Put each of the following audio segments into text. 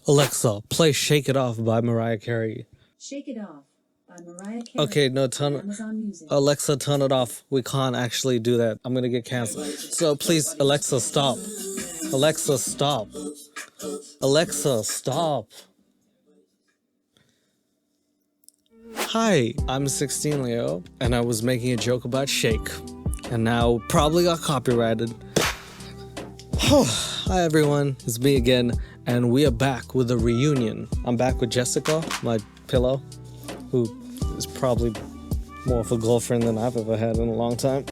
Alexa, play Shake It Off by Mariah Carey. Shake It Off by Mariah Carey. Okay, no, turn Amazon Music. Alexa, turn it off. We can't actually do that. I'm gonna get canceled. So please, Alexa, stop. Alexa, stop. Alexa, stop. Hi, I'm sixteenleo, and I was making a joke about Shake, and now probably got copyrighted. Hi everyone, it's me again, and we are back with a reunion. I'm back with Jessica, my pillow, who is probably more of a girlfriend than I've ever had in a long time.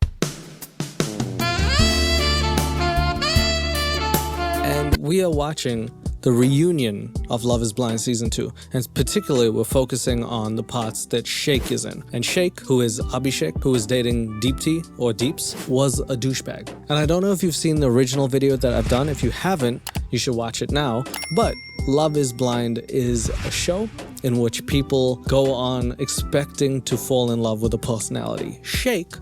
And we are watching the reunion of Love is Blind Season 2. And particularly, we're focusing on the parts that Shake is in. And Shake, who is Abhishek, who is dating Deepti, or Deeps, was a douchebag. And I don't know if you've seen the original video that I've done. If you haven't, you should watch it now. But Love is Blind is a show in which people go on expecting to fall in love with a personality. Shake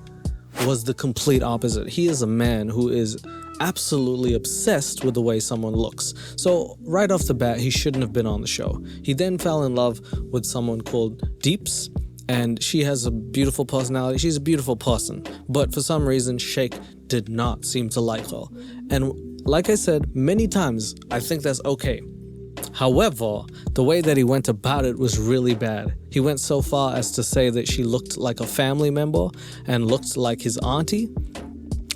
was the complete opposite. He is a man who is absolutely obsessed with the way someone looks. So right off the bat, he shouldn't have been on the show. He then fell in love with someone called Deeps, and she has a beautiful personality. She's a beautiful person, but for some reason, Shake did not seem to like her. And like I said many times, I think that's okay. However, the way that he went about it was really bad. He went so far as to say that she looked like a family member and looked like his auntie,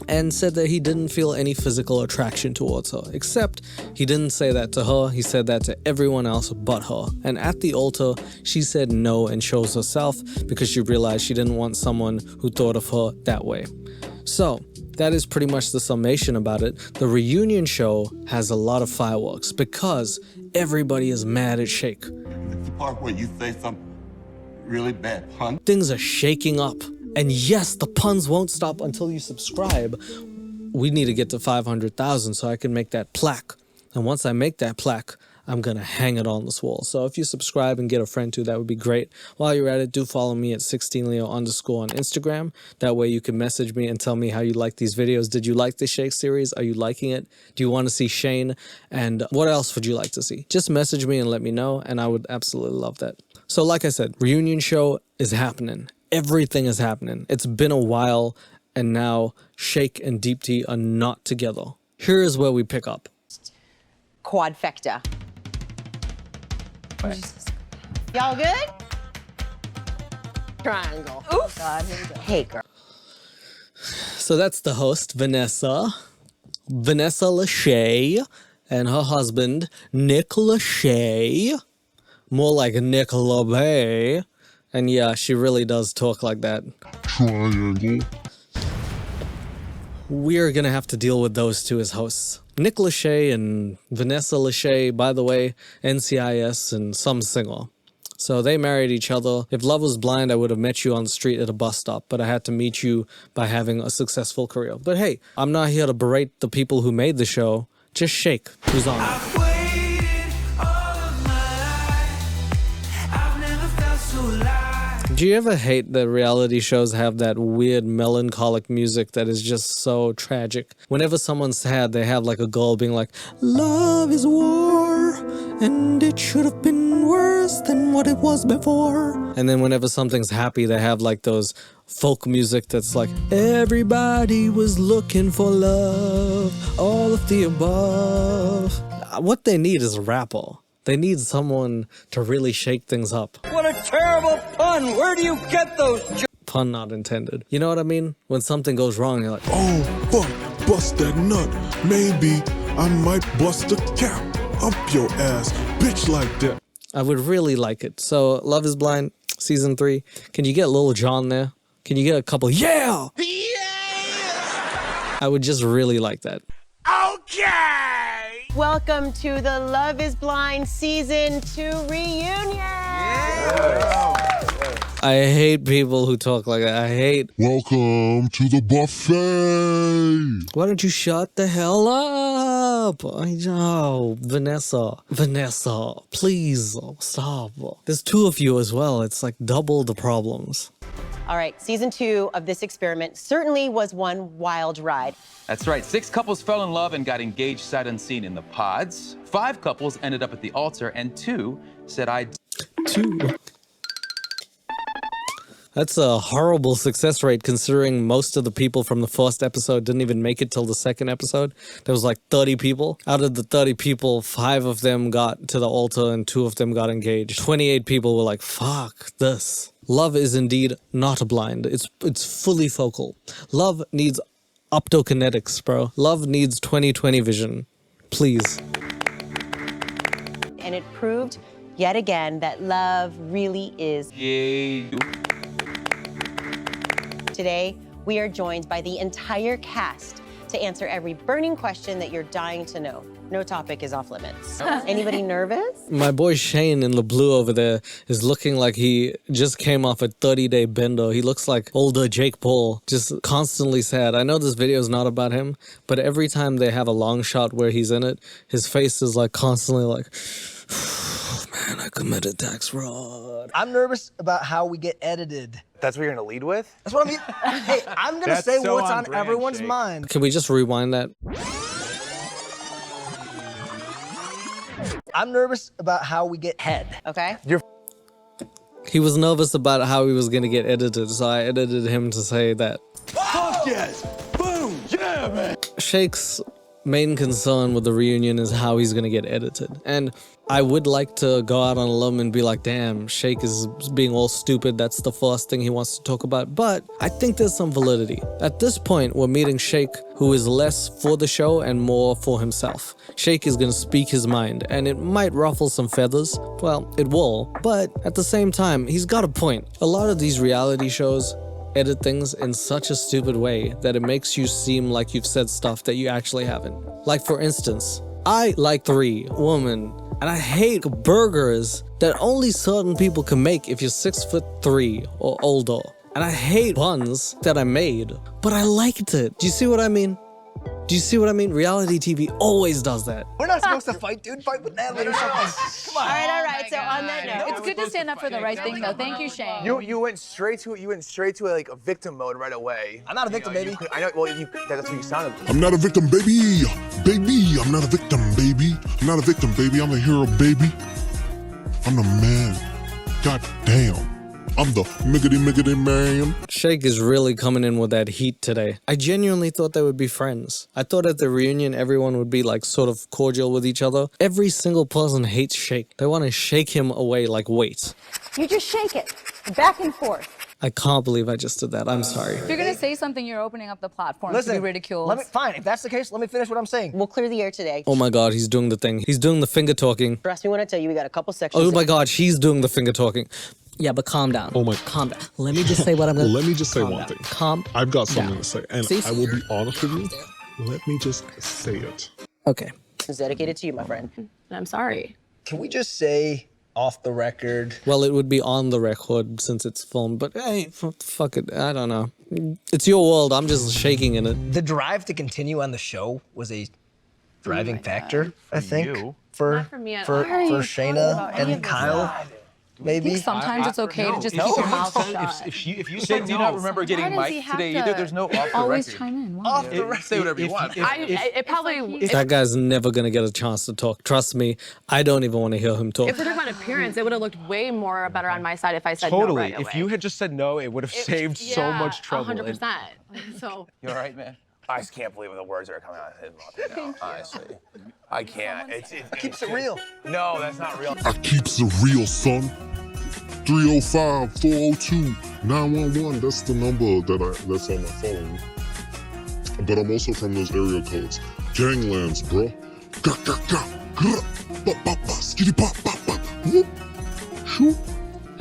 and said that he didn't feel any physical attraction towards her. Except he didn't say that to her, he said that to everyone else but her. And at the altar, she said no and chose herself because she realized she didn't want someone who thought of her that way. So that is pretty much the summation about it. The reunion show has a lot of fireworks because everybody is mad at Shake. The part where you say some really bad pun. Things are shaking up. And yes, the puns won't stop until you subscribe. We need to get to 500,000 so I can make that plaque. And once I make that plaque, I'm going to hang it on this wall. So if you subscribe and get a friend too, that would be great. While you're at it, do follow me at 16leo_ on Instagram. That way you can message me and tell me how you like these videos. Did you like the Shake series? Are you liking it? Do you want to see Shane? And what else would you like to see? Just message me and let me know, and I would absolutely love that. So like I said, reunion show is happening. Everything is happening. It's been a while, and now Shake and Deepti are not together. Here is where we pick up. Quadfecta. Y'all good? Triangle. Oof. God, hey, girl. So that's the host, Vanessa Lachey, and her husband, Nick Lachey. More like Nick LaBay. And yeah, she really does talk like that. Triangle. We're gonna have to deal with those two as hosts. Nick Lachey and Vanessa Lachey, by the way, NCIS and some singer. So they married each other. If love was blind, I would have met you on the street at a bus stop, but I had to meet you by having a successful career. But hey, I'm not here to berate the people who made the show. Just Shake, who's on it. Do you ever hate that reality shows have that weird melancholic music that is just so tragic? Whenever someone's sad, they have like a girl being like, love is war, and it should have been worse than what it was before. And then whenever something's happy, they have like those folk music that's like, everybody was looking for love, all of the above. What they need is a rapper. They need someone to really shake things up. What a terrible pun! Where do you get those? Pun not intended. You know what I mean? When something goes wrong, you're like, Oh, fuck, bust that nut. Maybe I might bust a cap up your ass, bitch, like that. I would really like it. So, Love is Blind, Season 3. Can you get Lil Jon there? Can you get a couple, yeah! I would just really like that. Okay! Welcome to the Love is Blind Season 2 reunion. I hate people who talk like that. I hate. Welcome to the buffet. Why don't you shut the hell up? Oh, Vanessa, please stop. There's two of you as well. It's like double the problems. All right, season 2 of this experiment certainly was one wild ride. That's right. 6 couples fell in love and got engaged sight unseen in the pods. 5 couples ended up at the altar, and 2 said I. 2. That's a horrible success rate considering most of the people from the first episode didn't even make it till the second episode. There was like 30 people. Out of the 30 people, 5 of them got to the altar and 2 of them got engaged. 28 people were like, fuck this. Love is indeed not blind. It's fully focal. Love needs optokinetics, bro. Love needs 20/20 vision. Please. And it proved yet again that love really is. Yeah. Today, we are joined by the entire cast to answer every burning question that you're dying to know. No topic is off limits. Anybody nervous? My boy Shane in the blue over there is looking like he just came off a 30-day bender. He looks like older Jake Paul, just constantly sad. I know this video is not about him, but every time they have a long shot where he's in it, his face is like constantly like, man, I committed tax fraud. I'm nervous about how we get edited. That's what you're gonna lead with? That's what I mean. Hey, I'm gonna say so what's on on brand, everyone's Shake. mind. Can we just rewind that? I'm nervous about how we get head. Okay. He was nervous about how he was going to get edited, so I edited him to say that. Fuck yes! Boom! Yeah, man! Shake's main concern with the reunion is how he's going to get edited. And I would like to go out on a limb and be like, damn, Shake is being all stupid. That's the first thing he wants to talk about. But I think there's some validity. At this point, we're meeting Shake, who is less for the show and more for himself. Shake is going to speak his mind, and it might ruffle some feathers. Well, it will. But at the same time, he's got a point. A lot of these reality shows edit things in such a stupid way that it makes you seem like you've said stuff that you actually haven't. Like, for instance, I like 3 women, and I hate burgers that only certain people can make if you're 6'3" or older. And I hate buns that I made, but I liked it. Do you see what I mean? Do you see what I mean? Reality TV always does that. We're not supposed to fight, dude. Fight with Natalie or something. Come on. All right. So on that note, It's good to stand up for the right thing, though. Thank you, Shane. You went straight to like a victim mode right away. I'm not a victim, baby. I know. Well, that's what you sounded. I'm not a victim, baby. Baby, I'm not a victim, baby. I'm not a victim, baby. I'm a hero, baby. I'm the man. God damn. I'm the miggity man. Shake is really coming in with that heat today. I genuinely thought they would be friends. I thought at the reunion everyone would be like sort of cordial with each other. Every single person hates Shake. They want to shake him away like weights. You just shake it back and forth. I can't believe I just did that. I'm sorry. If you're gonna say something, you're opening up the platform to Listen, be ridiculed. fine, if that's the case, let me finish what I'm saying. we'll clear the air today. Oh my God, he's doing the thing. He's doing the finger talking. Trust me when I tell you, we got a couple sections. Oh my God, she's doing the finger talking. Yeah, but calm down. Oh my- Calm down. Let me just say what I'm gonna... Let me just say Calm one down. thing. Calm I've got something down. to say, and See? I will be honest with you. Let me just say it. Okay. It's dedicated to you, my friend. I'm sorry. Can we just say off the record? Well, it would be on the record since it's filmed, but hey, fuck it. I don't know. It's your world. I'm just shaking in it. The drive to continue on the show was a driving factor, I think, for Shayna and Kyle. Maybe. Sometimes it's okay to just keep your mouth shut. If you say do you not remember getting Why does he mic'd have today to either, there's no off the Always record. chime in. Why? Off the record. Say whatever you want. It probably, That guy's never gonna get a chance to talk. Trust me, I don't even want to hear him talk. if we're talking about appearance, it would have looked way more better on my side if I said no Totally. right away. If you had just said no, it would have saved so much trouble. 100%. So You all right, man? I just can't believe the words that are coming out of his mouth right now. Honestly, I can't. It Keeps it real. No, that's not real. I keeps it real, son. 305-402-911. That's the number that's on my phone. But I'm also from those area codes. Ganglands, bro. Ga ga ga. Ba ba ba. Skitty pop pop pop. Whoop. Shoot.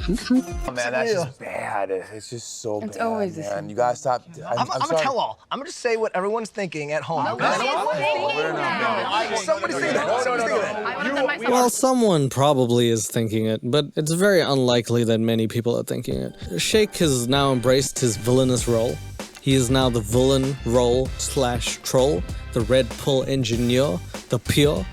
Shoot shoot. Oh, man, that's just bad. It's just so bad. It's always the man. same. You gotta stop. I'm sorry. gonna tell all. I'm gonna just say what everyone's thinking at home. Nobody's thinking that. Somebody say that. Somebody say that. I would have done myself. Well, someone probably is thinking it, but it's very unlikely that many people are thinking it. Shake has now embraced his villainous role. He is now the villain role / troll, the Red Bull engineer, the pure,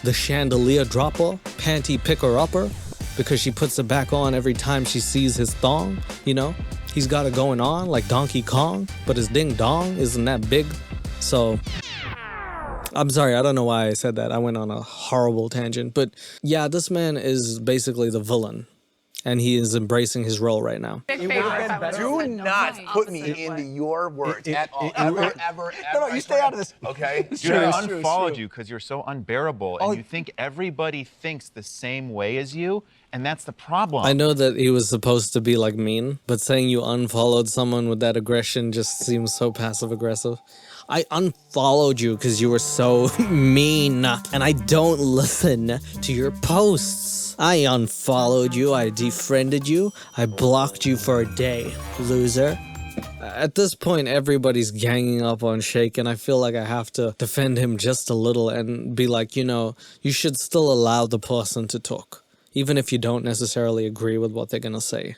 the chandelier dropper, panty picker upper, because she puts it back on every time she sees his thong, you know? he's got it going on like Donkey Kong, but his ding dong isn't that big. So I'm sorry, I don't know why I said that. I went on a horrible tangent. But yeah, this man is basically the villain. And he is embracing his role right now. Do not put me into your words at all. Ever. No, you stay out of this. Okay? Dude, I unfollowed you because you're so unbearable, and you think everybody thinks the same way as you, and that's the problem. I know that he was supposed to be like mean, but saying you unfollowed someone with that aggression just seems so passive aggressive. I unfollowed you because you were so mean, and I don't listen to your posts. I unfollowed you, I defriended you, I blocked you for a day, loser. At this point, everybody's ganging up on Sheikh, and I feel like I have to defend him just a little and be like, you know, you should still allow the person to talk, even if you don't necessarily agree with what they're gonna say.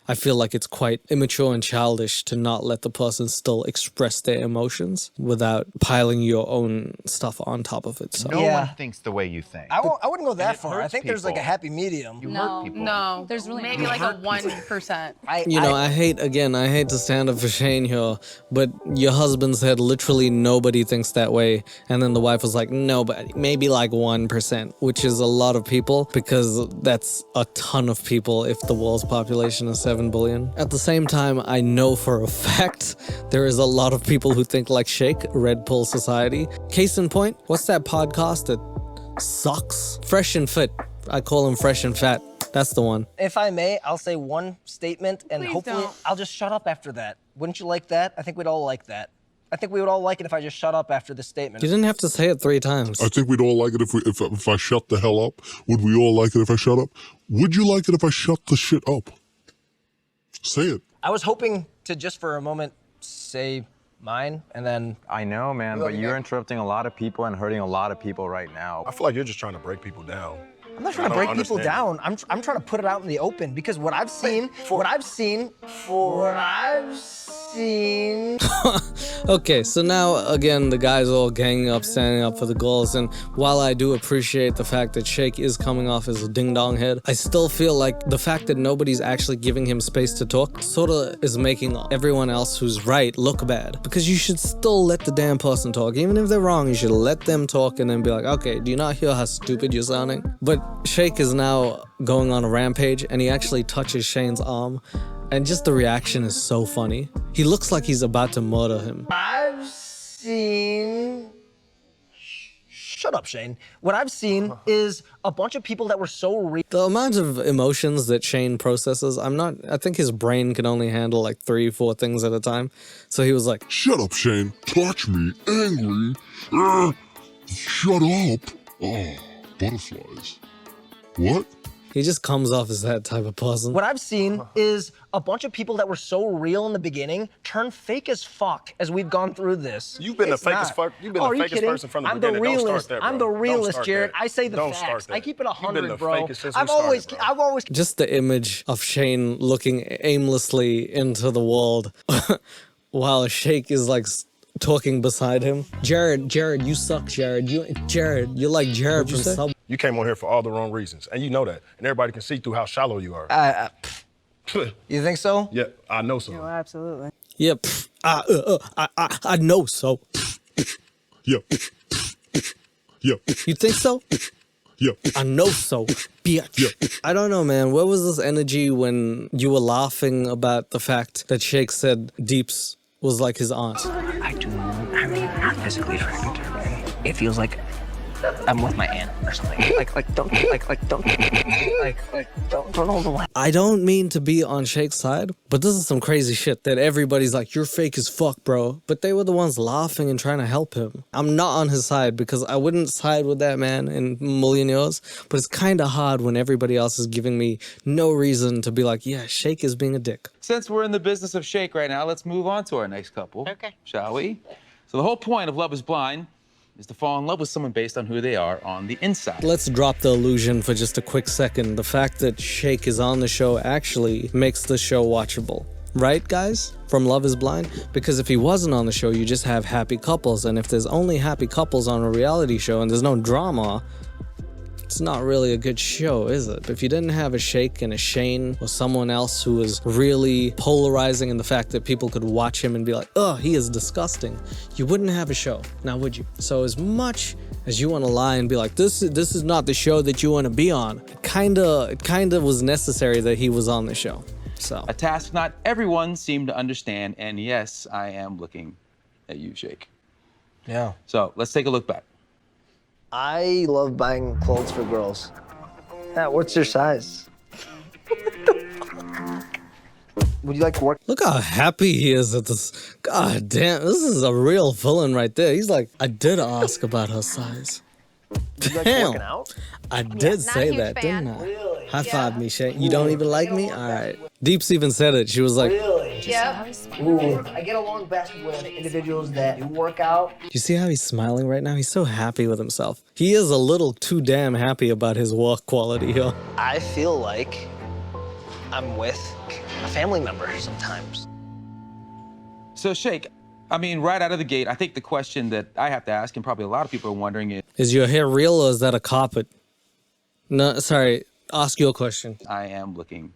I feel like it's quite immature and childish to not let the person still express their emotions without piling your own stuff on top of it. So. No one thinks the way you think. I wouldn't go that far. I think there's like a happy medium. You hurt people. No, There's really maybe like a 1%. I hate to stand up for Shane here, but your husband said literally nobody thinks that way. And then the wife was like, no, but maybe like 1%, which is a lot of people because that's a ton of people if the world's population is 7 billion. At the same time, I know for a fact there is a lot of people who think like Sheikh, Red Pill Society. Case in point, what's that podcast that sucks? Fresh and Fit. I call him Fresh and Fat. That's the one. If I may, I'll say one statement and Please hopefully don't. I'll just shut up after that. Wouldn't you like that? I think we'd all like that. I think we would all like it if I just shut up after this statement. You didn't have to say it 3 times. I think we'd all like it if I shut the hell up. Would we all like it if I shut up? Would you like it if I shut the shit up? Say it. I was hoping to just for a moment say mine and then... I know, man, but you're interrupting a lot of people and hurting a lot of people right now. I feel like you're just trying to break people down. I'm not trying to break people down. I'm trying to put it out in the open because what I've seen... Okay, so now again the guys all ganging up, standing up for the goals, and while I do appreciate the fact that Sheikh is coming off as a ding-dong head, I still feel like the fact that nobody's actually giving him space to talk sorta is making everyone else who's right look bad. Because you should still let the damn person talk. Even if they're wrong, you should let them talk and then be like, okay, do you not hear how stupid you're sounding? But Sheikh is now going on a rampage and he actually touches Shane's arm. And just the reaction is so funny. He looks like he's about to murder him. I've seen... Shut up, Shane. What I've seen is a bunch of people that were so real. The amount of emotions that Shane processes, I think his brain can only handle like 3-4 things at a time. So he was like, shut up, Shane. Touch me. Angry. Shut up. Oh, butterflies. What? He just comes off as that type of person. What I've seen is a bunch of people that were so real in the beginning turn fake as fuck as we've gone through this. You've been the fakest fuck. You've been the fakest person from the beginning. Don't start there, bro. I'm the realist, Jared. I say the facts. I keep it 100, bro. I've always. Just the image of Shane looking aimlessly into the world while Sheikh is like talking beside him. Jared, you suck, Jared. You're like Jared from Subway. You came on here for all the wrong reasons, and you know that. And everybody can see through how shallow you are. You think so? Yeah, I know so. Oh, absolutely. Yeah, I know so. Yeah. Yeah. You think so? Yeah. I know so, bitch. Yeah. I don't know, man. Where was this energy when you were laughing about the fact that Sheikh said Deeps was like his aunt? I'm not physically frightened. It feels like I'm with my aunt or something. Don't hold the line. I don't mean to be on Sheikh's side, but this is some crazy shit that everybody's like, you're fake as fuck, bro. But they were the ones laughing and trying to help him. I'm not on his side because I wouldn't side with that man in a million years, but it's kind of hard when everybody else is giving me no reason to be like, yeah, Sheikh is being a dick. Since we're in the business of Sheikh right now, let's move on to our next couple. Okay. Shall we? So the whole point of Love is Blind is to fall in love with someone based on who they are on the inside. Let's drop the illusion for just a quick second. The fact that Sheikh is on the show actually makes the show watchable. Right, guys? From Love is Blind? Because if he wasn't on the show, you just have happy couples. And if there's only happy couples on a reality show and there's no drama, it's not really a good show, is it? If you didn't have a Shake and a Shane or someone else who was really polarizing in the fact that people could watch him and be like, oh, he is disgusting, you wouldn't have a show, now would you? So as much as you want to lie and be like, this is not the show that you want to be on, it kinda was necessary that he was on the show. So a task not everyone seemed to understand, and yes, I am looking at you, Shake. Yeah. So let's take a look back. I love buying clothes for girls. Yeah, what's your size? Would you like to work? Look how happy he is at this. God damn, this is a real villain right there. He's like, I did ask about her size. Would you like Damn. working out? I did say that, didn't I? Really? High five me, Shay. You don't even like me? All right. Deeps even said it. She was like, Really? Yep. Ooh, I get along best with individuals that do work out. you see how he's smiling right now? He's so happy with himself. He is a little too damn happy about his work quality, yo. I feel like I'm with a family member sometimes. So Shake, I mean, right out of the gate, I think the question that I have to ask, and probably a lot of people are wondering, Is your hair real or is that a carpet? No, sorry. Ask your question. I am looking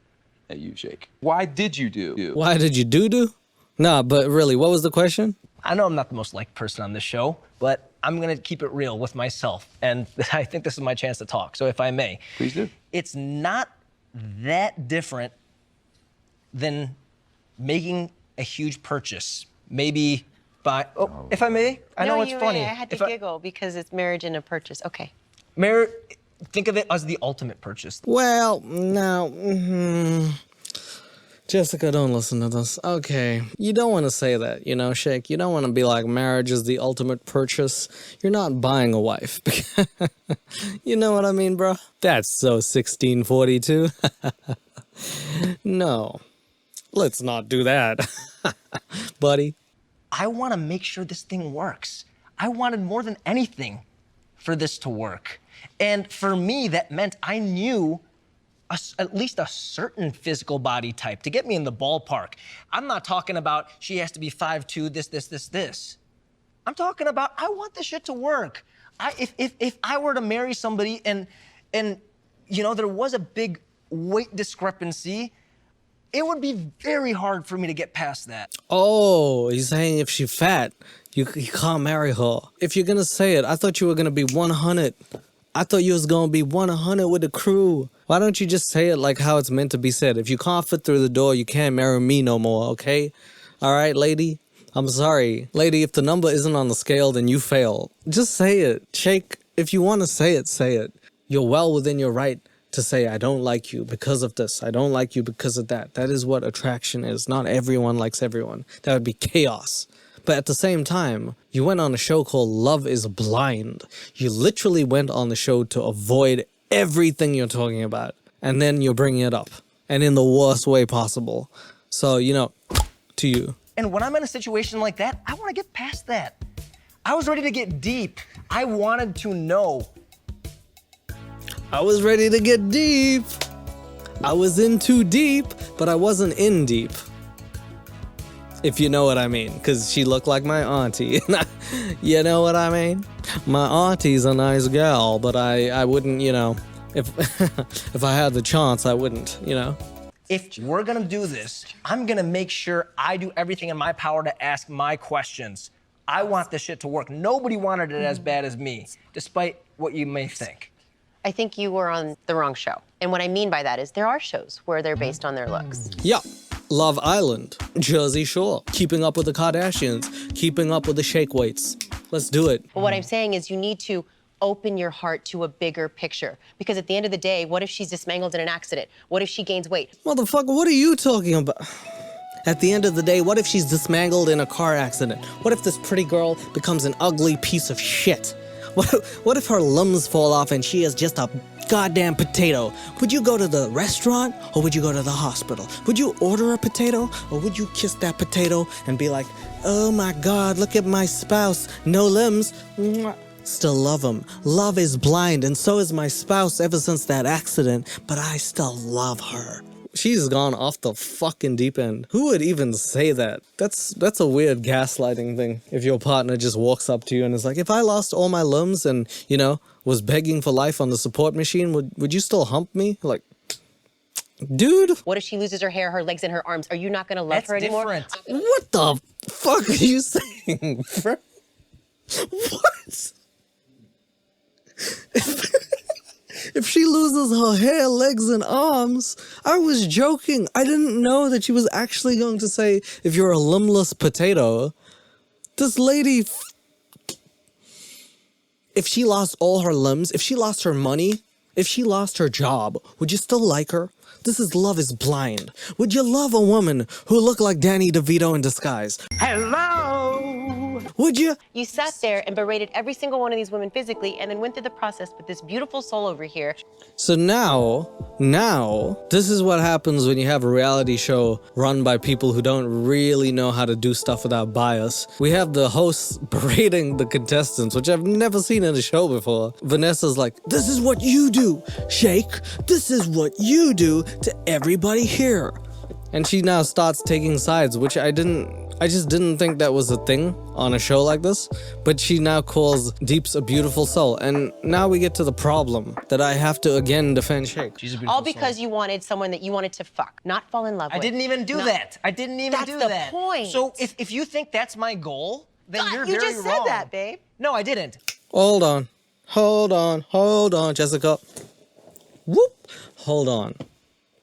at you, Shake. Why did you do? Why did you do? Nah, but really, what was the question? I know I'm not the most liked person on this show, but I'm gonna keep it real with myself, and I think this is my chance to talk, so if I may. Please do. It's not that different than making a huge purchase. Maybe by, if I may, I know it's funny. I had to giggle because it's marriage and a purchase. Okay. Think of it as the ultimate purchase. Well, no. Jessica, don't listen to this. Okay. You don't want to say that, you know, Shake. You don't want to be like, marriage is the ultimate purchase. You're not buying a wife. You know what I mean, bro? That's so 1642. No. Let's not do that. Buddy. I want to make sure this thing works. I wanted more than anything for this to work. And for me, that meant I knew at least a certain physical body type to get me in the ballpark. I'm not talking about she has to be 5'2", this. I'm talking about I want this shit to work. If I were to marry somebody and you know there was a big weight discrepancy, it would be very hard for me to get past that. Oh, he's saying if she's fat, you can't marry her. If you're gonna say it, I thought you were gonna be 100. I thought you was gonna be 100 with the crew. Why don't you just say it like how it's meant to be said? If you can't fit through the door, you can't marry me no more, okay? All right, lady? I'm sorry. Lady, if the number isn't on the scale, then you fail. Just say it. Shake, if you want to say it, say it. You're well within your right to say, I don't like you because of this. I don't like you because of that. That is what attraction is. Not everyone likes everyone. That would be chaos. But at the same time, you went on a show called Love is Blind. You literally went on the show to avoid everything you're talking about. And then you're bringing it up. And in the worst way possible. So, you know, to you. And when I'm in a situation like that, I want to get past that. I was ready to get deep. I wanted to know. I was ready to get deep. I was in too deep, but I wasn't in deep. If you know what I mean, because she looked like my auntie. You know what I mean? My auntie's a nice gal, but I wouldn't, you know, if if I had the chance, I wouldn't, you know? If we're gonna do this, I'm gonna make sure I do everything in my power to ask my questions. I want this shit to work. Nobody wanted it as bad as me, despite what you may think. I think you were on the wrong show. And what I mean by that is there are shows where they're based on their looks. Yeah. Love Island, Jersey Shore, Keeping Up with the Kardashians, Keeping Up with the Shake Weights. Let's do it. But what I'm saying is you need to open your heart to a bigger picture. Because at the end of the day, what if she's dismangled in an accident? What if she gains weight? Motherfucker, what are you talking about? At the end of the day, what if she's dismangled in a car accident? What if this pretty girl becomes an ugly piece of shit? What if her limbs fall off and she is just a goddamn potato? Would you go to the restaurant or would you go to the hospital? Would you order a potato or would you kiss that potato and be like, oh my God, look at my spouse, no limbs. Still love him. Love is blind and so is my spouse ever since that accident, but I still love her. She's gone off the fucking deep end. Who would even say that? That's a weird gaslighting thing. If your partner just walks up to you and is like, if I lost all my limbs and, you know, was begging for life on the support machine, would you still hump me? Like, dude. What if she loses her hair, her legs, and her arms? Are you not going to love her anymore? Different. What the fuck are you saying, bro? What? If she loses her hair, legs, and arms, I was joking. I didn't know that she was actually going to say, if you're a limbless potato. This lady, if she lost all her limbs, if she lost her money, if she lost her job, would you still like her? This is Love is Blind. Would you love a woman who looked like Danny DeVito in disguise? Hello? Would you? You sat there and berated every single one of these women physically and then went through the process with this beautiful soul over here. So now, this is what happens when you have a reality show run by people who don't really know how to do stuff without bias. We have the hosts berating the contestants, which I've never seen in a show before. Vanessa's like, this is what you do, Shake. This is what you do to everybody here. And she now starts taking sides, which I just didn't think that was a thing on a show like this. But she now calls Deeps a beautiful soul. And now we get to the problem that I have to again defend Shake. She's a beautiful All because you wanted someone that you wanted to fuck, not fall in love with. I didn't even do that. I didn't even do that. That's the point. So if you think that's my goal, then you're you very just wrong. said that, babe. No, I didn't. Hold on, Jessica. Whoop. Hold on.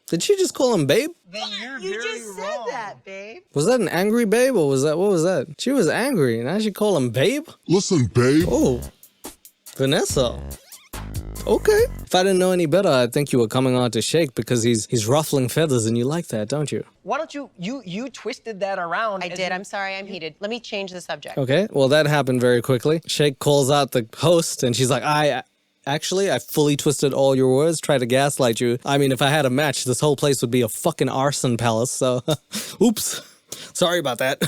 Did she just call him babe? Then you're You very just wrong. said that, babe. Was that an angry babe or what was that? She was angry. Now she call him babe? Listen, babe. Oh, Vanessa. Okay. If I didn't know any better, I'd think you were coming on to Shake because he's ruffling feathers and you like that, don't you? Why don't you twisted that around? I did. I'm sorry. I'm heated. Let me change the subject. Okay. Well, that happened very quickly. Shake calls out the host and she's like, Actually, I fully twisted all your words, tried to gaslight you. I mean, if I had a match, this whole place would be a fucking arson palace, so oops. Sorry about that.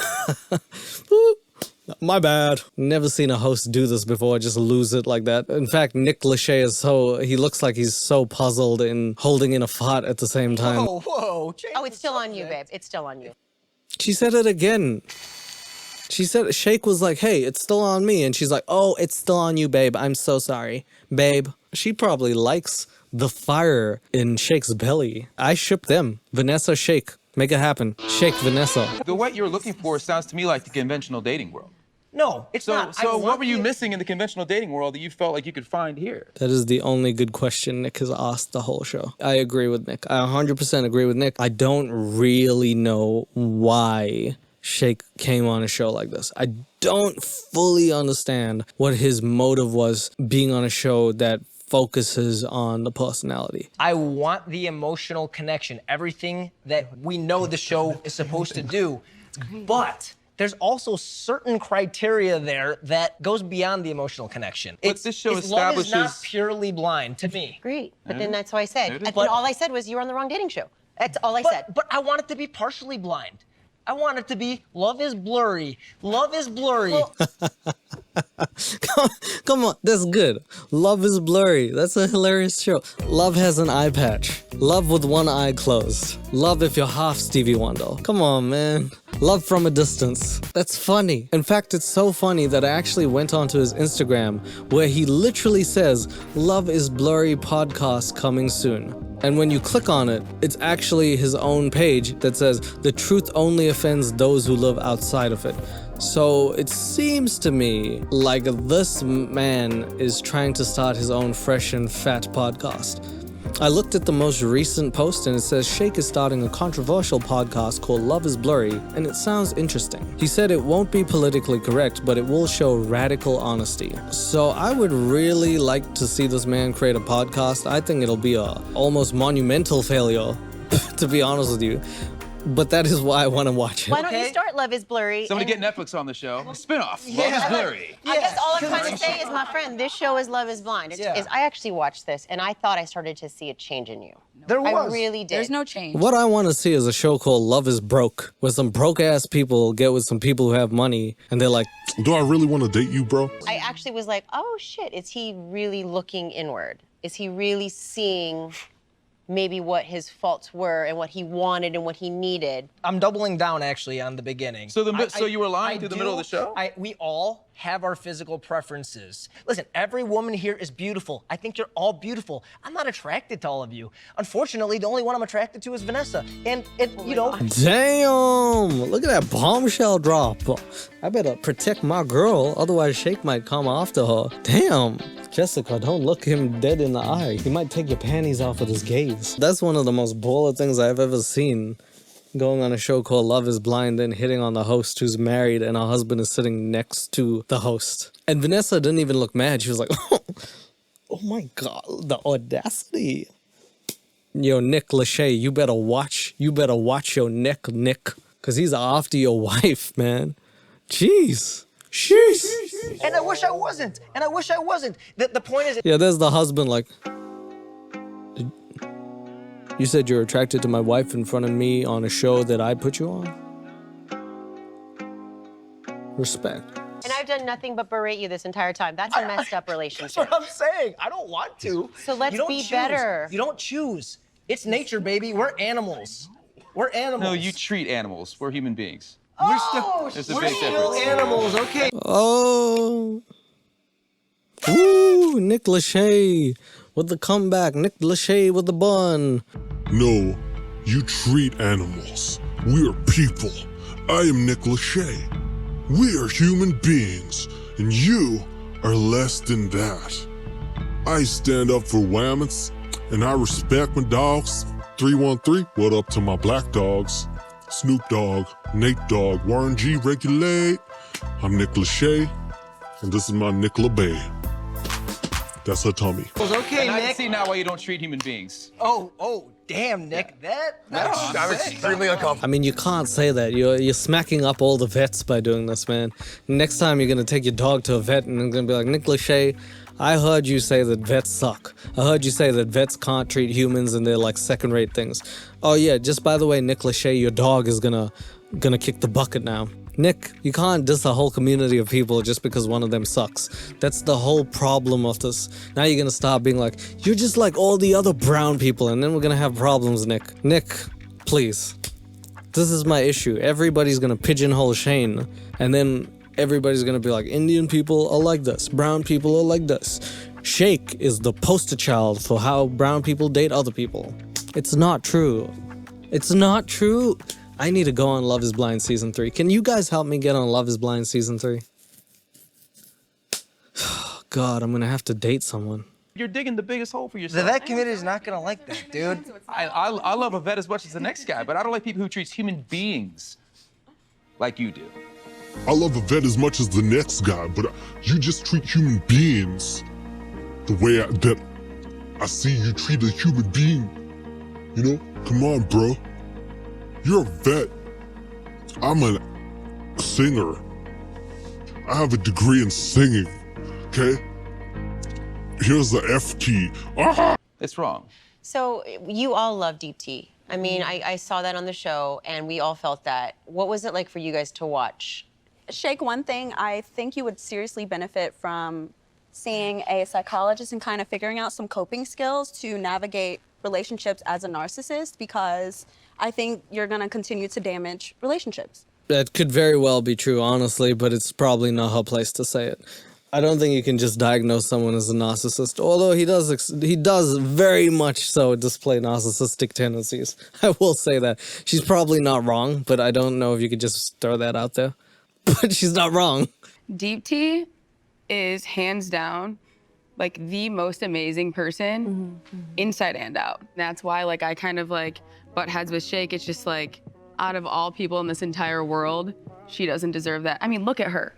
My bad. Never seen a host do this before, just lose it like that. In fact, Nick Lachey he looks like he's so puzzled in holding in a fart at the same time. Whoa. Oh, it's still on you, babe. It's still on you. She said it again. She said, Shake was like, hey, it's still on me. And she's like, oh, it's still on you, babe. I'm so sorry. Babe, she probably likes the fire in Shake's belly. I ship them. Vanessa, Shake. Make it happen. Shake, Vanessa. The what you're looking for sounds to me like the conventional dating world. No, it's not. So what were you missing in the conventional dating world that you felt like you could find here? That is the only good question Nick has asked the whole show. I agree with Nick. I 100% agree with Nick. I don't really know why Shake came on a show like this. I don't fully understand what his motive was being on a show that focuses on the personality. I want the emotional connection, everything that we know the show is supposed to do. But there's also certain criteria there that goes beyond the emotional connection. But this show Love is not establishes... purely blind to me. Great. But then that's why I said. But All I said was you were on the wrong dating show. That's all I said. But I want it to be partially blind. I want it to be love is blurry. Love is blurry. Come on, that's good. Love is blurry. That's a hilarious show. Love has an eye patch. Love with one eye closed. Love if you're half Stevie Wonder. Come on, man. Love from a distance. That's funny. In fact, it's so funny that I actually went onto his Instagram where he literally says, Love is Blurry podcast coming soon. And when you click on it, it's actually his own page that says, the truth only offends those who live outside of it. So it seems to me like this man is trying to start his own fresh and fat podcast. I looked at the most recent post and it says Shake is starting a controversial podcast called Love is Blurry, and it sounds interesting. He said it won't be politically correct, but it will show radical honesty. So I would really like to see this man create a podcast. I think it'll be a almost monumental failure, to be honest with you. But that is why I want to watch it. Why don't you start Love is Blurry? Somebody get Netflix on the show. Spinoff. Love is Blurry. I guess all I'm trying to say is, my friend, this show is Love is Blind. I actually watched this, and I thought I started to see a change in you. There was. I really did. There's no change. What I want to see is a show called Love is Broke, where some broke-ass people get with some people who have money, and they're like, do I really want to date you, bro? I actually was like, oh, shit, is he really looking inward? Is he really seeing maybe what his faults were and what he wanted and what he needed. I'm doubling down actually on the beginning. So so you were lying through the middle of the show? We all have our physical preferences. Listen, every woman here is beautiful. I think you're all beautiful. I'm not attracted to all of you. Unfortunately, the only one I'm attracted to is Vanessa. And you know. Damn! Look at that bombshell drop. I better protect my girl, otherwise Shake might come after her. Damn! Jessica, don't look him dead in the eye. He might take your panties off with his gaze. That's one of the most baller things I've ever seen. Going on a show called Love is Blind, then hitting on the host who's married and her husband is sitting next to the host. And Vanessa didn't even look mad. She was like, oh my God, the audacity. Yo, Nick Lachey, you better watch your neck, Nick. Because he's after your wife, man. Jeez. Sheesh. And I wish I wasn't. The point is... Yeah, there's the husband like... You said you're attracted to my wife in front of me on a show that I put you on? Respect. And I've done nothing but berate you this entire time. That's a messed up relationship. That's what I'm saying. I don't want to. So let's be better. You don't choose. It's nature, baby. We're animals. We're animals. No, you treat animals. We're human beings. There's a we're big still difference. animals, okay? Oh. Ooh, Nick Lachey with the comeback. Nick Lachey with the bun. No, you treat animals. We are people. I am Nick Lachey. We are human beings, and you are less than that. I stand up for whammons, and I respect my dogs. 313, what up to my black dogs? Snoop Dogg, Nate Dogg, Warren G, Regulate. I'm Nick Lachey, and this is my Nick LaBay. That's her tummy. Okay, and I Nick. can see now why you don't treat human beings. Oh, damn, Nick. Yeah. I'm extremely uncomfortable. I mean, you can't say that. You're smacking up all the vets by doing this, man. Next time you're gonna take your dog to a vet and you're gonna be like, Nick Lachey, I heard you say that vets suck. I heard you say that vets can't treat humans and they're like second-rate things. Oh yeah, just by the way, Nick Lachey, your dog is gonna kick the bucket now. Nick, you can't diss a whole community of people just because one of them sucks. That's the whole problem of this. Now you're gonna stop being like, you're just like all the other brown people, and then we're gonna have problems, Nick. Nick, please. This is my issue. Everybody's gonna pigeonhole Shane, and then everybody's gonna be like, Indian people are like this, brown people are like this. Shake is the poster child for how brown people date other people. It's not true. It's not true. I need to go on Love is Blind Season 3. Can you guys help me get on Love is Blind Season 3? God, I'm gonna have to date someone. You're digging the biggest hole for yourself. The vet committee is not gonna like that, dude. I love a vet as much as the next guy, but I don't like people who treat human beings like you do. I love a vet as much as the next guy, but you just treat human beings the way that I see you treat a human being. You know? Come on, bro. You're a vet. I'm a singer. I have a degree in singing, okay? Here's the F key. It's wrong. So you all love Deepti. I mean, I saw that on the show, and we all felt that. What was it like for you guys to watch? Shake, one thing, I think you would seriously benefit from seeing a psychologist and kind of figuring out some coping skills to navigate relationships as a narcissist, because I think you're gonna continue to damage relationships. That could very well be true, honestly, but it's probably not her place to say it. I don't think you can just diagnose someone as a narcissist, although he does very much so display narcissistic tendencies. I will say that. She's probably not wrong, but I don't know if you could just throw that out there. But she's not wrong. Deepti is hands down like the most amazing person inside and out. That's why like I kind of like butt heads with Shake. It's just like out of all people in this entire world, she doesn't deserve that. I mean, look at her.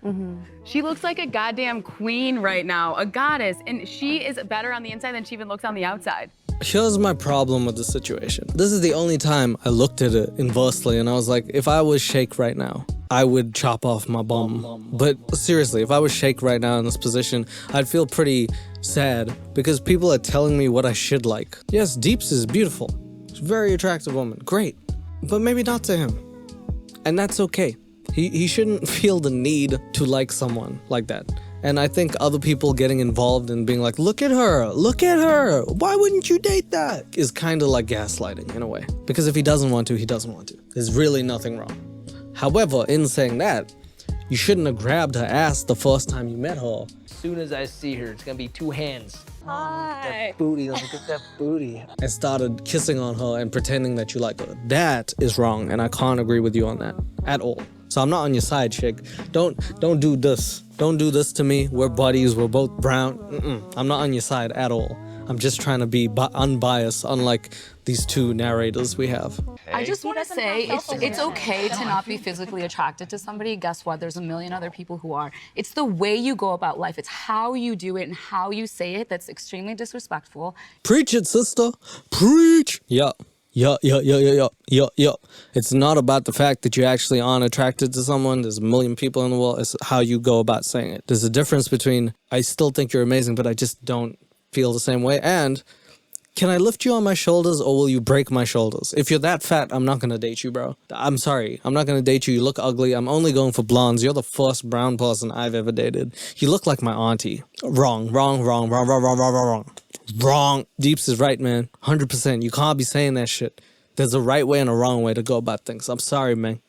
She looks like a goddamn queen right now, a goddess, and she is better on the inside than she even looks on the outside. Here's my problem with the situation. This is the only time I looked at it inversely and I was like, if I was Shake right now, I would chop off my bum. But seriously, if I was Shake right now in this position, I'd feel pretty sad because people are telling me what I should like. Yes, Deeps is beautiful. She's a very attractive woman, great. But maybe not to him. And that's okay. He shouldn't feel the need to like someone like that. And I think other people getting involved and being like, look at her, why wouldn't you date that? Is kind of like gaslighting in a way. Because if he doesn't want to, he doesn't want to. There's really nothing wrong. However, in saying that, you shouldn't have grabbed her ass the first time you met her. As soon as I see her, it's gonna be 2 hands. Hi. That booty, look at that booty. And started kissing on her and pretending that you like her. That is wrong, and I can't agree with you on that at all. So I'm not on your side, Shake. Don't do this. Don't do this to me. We're buddies. We're both brown. I'm not on your side at all. I'm just trying to be unbiased, unlike these 2 narrators we have. I just want to say it's okay to not be physically attracted to somebody. Guess what? There's a million other people who are. It's the way you go about life. It's how you do it and how you say it that's extremely disrespectful. Preach it, sister. Preach. Yeah. It's not about the fact that you actually aren't attracted to someone. There's a million people in the world. It's how you go about saying it. There's a difference between, I still think you're amazing, but I just don't feel the same way. And can I lift you on my shoulders or will you break my shoulders? If you're that fat, I'm not going to date you, bro. I'm sorry. I'm not going to date you. You look ugly. I'm only going for blondes. You're the first brown person I've ever dated. You look like my auntie. Wrong. Deeps is right, man. 100%. You can't be saying that shit. There's a right way and a wrong way to go about things. I'm sorry, man.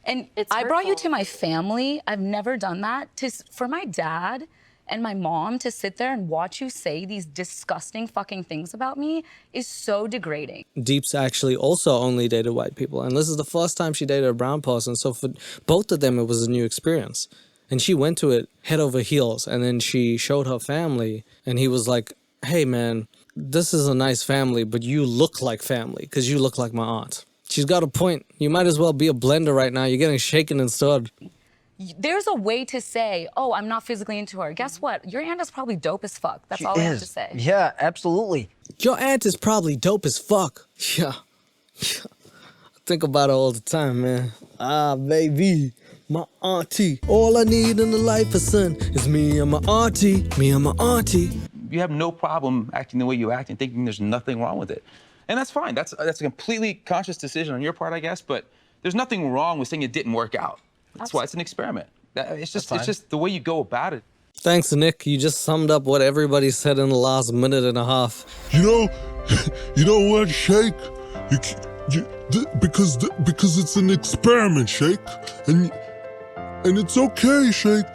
And I brought you to my family. I've never done that. For my dad and my mom to sit there and watch you say these disgusting fucking things about me is so degrading. Deeps actually also only dated white people. And this is the first time she dated a brown person. So for both of them, it was a new experience. And she went to it head over heels. And then she showed her family. And he was like, hey, man, this is a nice family, but you look like family because you look like my aunt. She's got a point. You might as well be a blender right now. You're getting shaken and stirred. There's a way to say, oh, I'm not physically into her. Guess what? Your aunt is probably dope as fuck. That's all I have to say. Yeah, absolutely. Your aunt is probably dope as fuck. Yeah. I think about her all the time, man. Ah, baby. My auntie. All I need in the life of son is me and my auntie. Me and my auntie. You have no problem acting the way you act and thinking there's nothing wrong with it. And that's fine. That's a completely conscious decision on your part, I guess, but there's nothing wrong with saying it didn't work out. That's why it's an experiment. It's just the way you go about it. Thanks, Nick. You just summed up what everybody said in the last minute and a half. You know what, Shake? Because it's an experiment, Shake, and it's okay, Shake.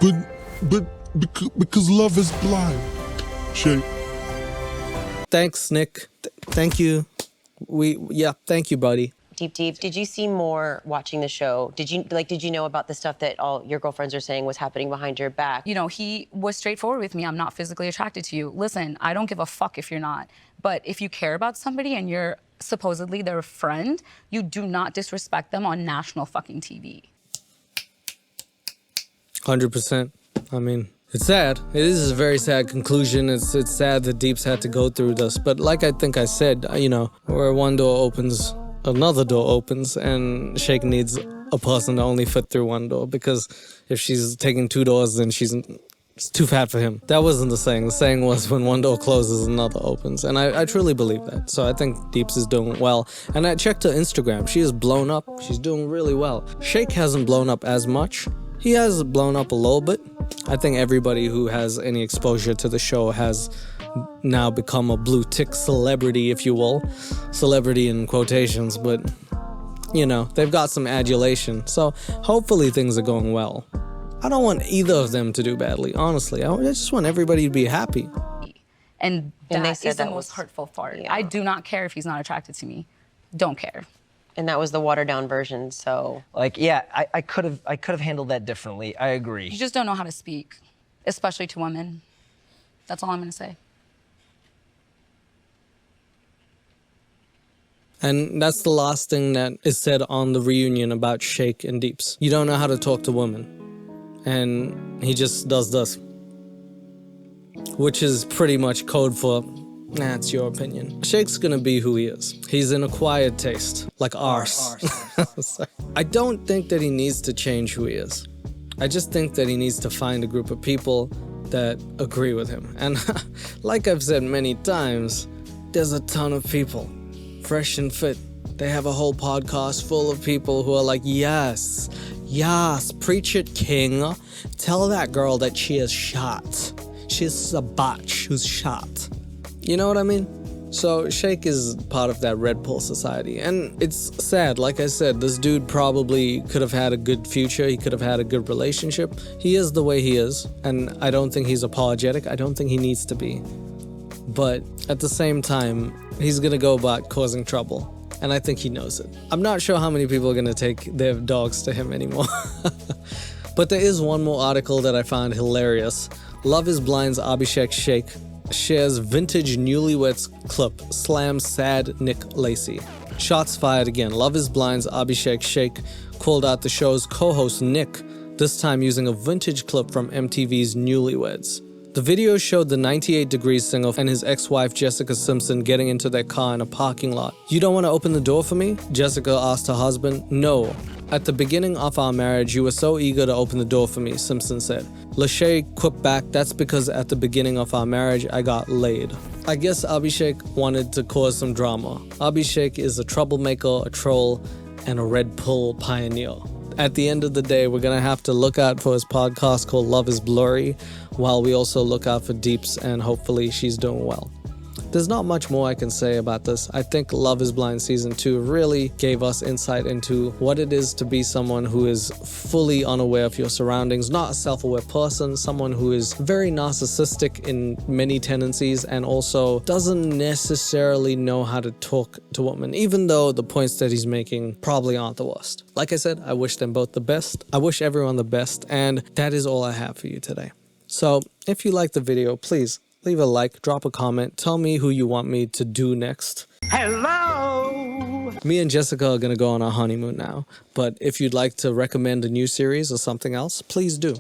But because love is blind, Shake. Thanks, Nick. Thank you. Thank you, buddy. Deep, did you see more watching the show? Did you know about the stuff that all your girlfriends are saying was happening behind your back? You know, he was straightforward with me. I'm not physically attracted to you. Listen, I don't give a fuck if you're not. But if you care about somebody and you're supposedly their friend, you do not disrespect them on national fucking TV. 100%. I mean, it's sad. It is a very sad conclusion. It's sad that Deeps had to go through this. But like I think I said, you know, where one door opens, another door opens, and Shake needs a person to only fit through one door, because if she's taking 2 doors, then she's too fat for him. That wasn't the saying. The saying was when one door closes, another opens. And I truly believe that. So I think Deeps is doing well. And I checked her Instagram. She is blown up. She's doing really well. Shake hasn't blown up as much. He has blown up a little bit. I think everybody who has any exposure to the show has now become a blue tick celebrity, if you will. Celebrity in quotations, but, you know, they've got some adulation. So hopefully things are going well. I don't want either of them to do badly, honestly. I just want everybody to be happy. And that is the most hurtful part. Yeah. I do not care if he's not attracted to me. Don't care. And that was the watered down version, so. Like, yeah, I could have handled that differently. I agree. You just don't know how to speak, especially to women. That's all I'm gonna say. And that's the last thing that is said on the reunion about Shake and Deeps. You don't know how to talk to women. And he just does this. Which is pretty much code for, nah, it's your opinion. Shake's gonna be who he is. He's an acquired taste, like arse. I don't think that he needs to change who he is. I just think that he needs to find a group of people that agree with him. And like I've said many times, there's a ton of people, fresh and fit. They have a whole podcast full of people who are like, yes, Yes, preach it, king. Tell that girl that she is shot. She's a botch who's shot. You know what I mean? So Shake is part of that Red Pill society, and it's sad. Like I said, this dude probably could have had a good future. He could have had a good relationship. He is the way he is, and I don't think he's apologetic. I don't think he needs to be. But at the same time, he's gonna go about causing trouble, and I think he knows it. I'm not sure how many people are gonna take their dogs to him anymore. But there is one more article that I found hilarious. Love is Blind's Abhishek Sheikh shares vintage newlyweds clip, slams sad Nick Lachey. Shots fired again. Love is Blind's Abhishek Sheikh called out the show's co-host Nick, this time using a vintage clip from MTV's Newlyweds. The video showed the 98 Degrees singer and his ex-wife Jessica Simpson getting into their car in a parking lot. "You don't want to open the door for me?" Jessica asked her husband. "No. At the beginning of our marriage, you were so eager to open the door for me," Simpson said. Lachey quipped back, "That's because at the beginning of our marriage, I got laid." I guess Abhishek wanted to cause some drama. Abhishek is a troublemaker, a troll, and a Red Pill pioneer. At the end of the day, we're gonna have to look out for his podcast called Love is Blurry, while we also look out for Deeps, and hopefully she's doing well. There's not much more I can say about this. I think Love is Blind Season 2 really gave us insight into what it is to be someone who is fully unaware of your surroundings, not a self-aware person, someone who is very narcissistic in many tendencies and also doesn't necessarily know how to talk to women, even though the points that he's making probably aren't the worst. Like I said, I wish them both the best. I wish everyone the best, and that is all I have for you today. So if you liked the video, please leave a like, drop a comment, tell me who you want me to do next. Hello! Me and Jessica are gonna go on our honeymoon now, but if you'd like to recommend a new series or something else, please do.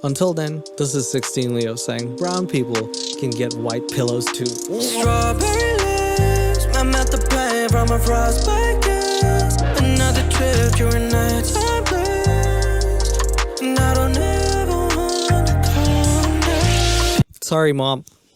Until then, this is 16leo saying brown people can get white pillows too. Strawberry lips, I'm at the plane from a frostbite kiss. Another trip during nighttime bliss. And I don't ever want to come back. Sorry, Mom.